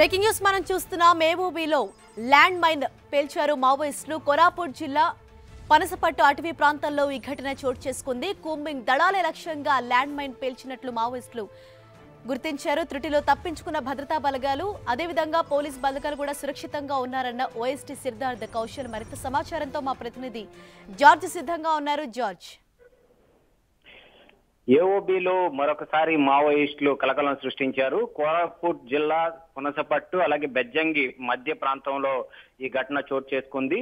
Breaking news మనం చూస్తున్నాం. మేబూబీలో land mine పేల్చారు మావోయిస్టులు. కోరాపుట్ జిల్లా పనసపట్టు అటవీ ప్రాంతంలో ఈ ఘటన చోటు చేసుకుంది. కూంబింగ్ దళాలే లక్ష్యంగా ల్యాండ్ మైన్ పేల్చినట్లు మావోయిస్టులు గుర్తించారు. త్రుటిలో తప్పించుకున్న భద్రతా బలగాలు, అదేవిధంగా పోలీస్ బలగాలు కూడా సురక్షితంగా ఉన్నారన్న ఓఎస్టీ సిద్ధార్థ్ కౌశల్. మరింత సమాచారంతో మా ప్రతినిధి జార్జ్ సిద్ధంగా ఉన్నారు. జార్జ్, ఏఓబీలో మరొకసారి మావోయిస్టులు కలకలం సృష్టించారు. కోరాపుట్ జిల్లా పునసపట్టు అలాగే బెజ్జంగి మధ్య ప్రాంతంలో ఈ ఘటన చోటు చేసుకుంది.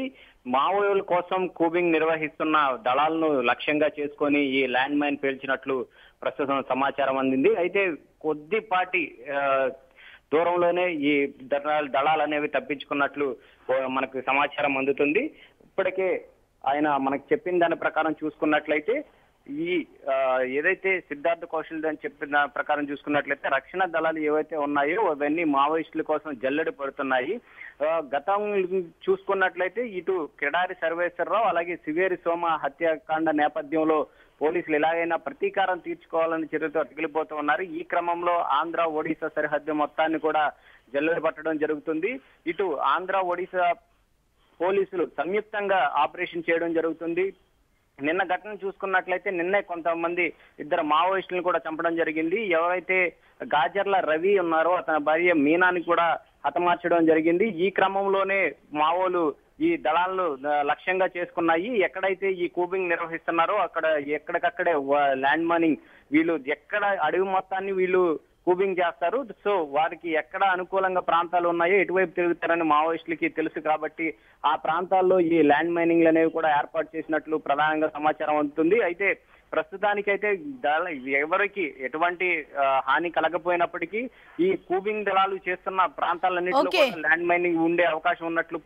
మావోయుల కోసం కూబింగ్ నిర్వహిస్తున్న దళాలను లక్ష్యంగా చేసుకొని ఈ ల్యాండ్ మైన్ పేల్చినట్లు ప్రస్తుతం సమాచారం అందింది. అయితే కొద్దిపాటి దూరంలోనే ఈ దళాలు అనేవి తప్పించుకున్నట్లు మనకు సమాచారం అందుతుంది. ఇప్పటికే ఆయన మనకు చెప్పిన దాని ప్రకారం చూసుకున్నట్లయితే ఈ ఏదైతే సిద్ధార్థ్ కౌశల్ అని చెప్పిన ప్రకారం చూసుకున్నట్లయితే రక్షణ దళాలు ఏవైతే ఉన్నాయో అవన్నీ మావోయిస్టుల కోసం జల్లెడ పడుతున్నాయి. గతం చూసుకున్నట్లయితే ఇటు కిడారి సర్వేశ్వరరావు అలాగే సివేరి సోమ హత్యాకాండ నేపథ్యంలో పోలీసులు ఎలాగైనా ప్రతీకారం తీర్చుకోవాలని చర్యతో అతికిలిపోతూ ఉన్నారు. ఈ క్రమంలో ఆంధ్ర ఒడిశా సరిహద్దు మొత్తాన్ని కూడా జల్లెడ పట్టడం జరుగుతుంది. ఇటు ఆంధ్ర ఒడిశా పోలీసులు సంయుక్తంగా ఆపరేషన్ చేయడం జరుగుతుంది. నిన్న ఘటన చూసుకున్నట్లయితే నిన్నే కొంతమంది ఇద్దరు మావోయిస్టులను కూడా చంపడం జరిగింది. ఎవరైతే గాజర్ల రవి ఉన్నారో అతని భార్య మీనాని కూడా హతమార్చడం జరిగింది. ఈ క్రమంలోనే మావోలు ఈ దళాలను లక్ష్యంగా చేసుకున్నాయి. ఎక్కడైతే ఈ కూబింగ్ నిర్వహిస్తున్నారో అక్కడ ఎక్కడికక్కడే ల్యాండ్ మైనింగ్ వీళ్ళు ఎక్కడ అడవి మొత్తాన్ని వీళ్ళు కూబింగ్ చేస్తారు. సో వారికి ఎక్కడ అనుకూలంగా ప్రాంతాలు ఉన్నాయో ఎటువైపు తిరుగుతారని మావోయిస్టులకి తెలుసు కాబట్టి ఆ ప్రాంతాల్లో ఈ ల్యాండ్ మైనింగ్లు అనేవి కూడా ఏర్పాటు చేసినట్లు ప్రధానంగా సమాచారం అందుతుంది. అయితే ప్రస్తుతానికైతే ఎవరికి ఎటువంటి హాని కలగపోయినప్పటికీ ఈ కూబింగ్ దళాలు చేస్తున్న ప్రాంతాలన్నింటిలో ల్యాండ్ మైనింగ్ ఉండే అవకాశం ఉన్నట్లు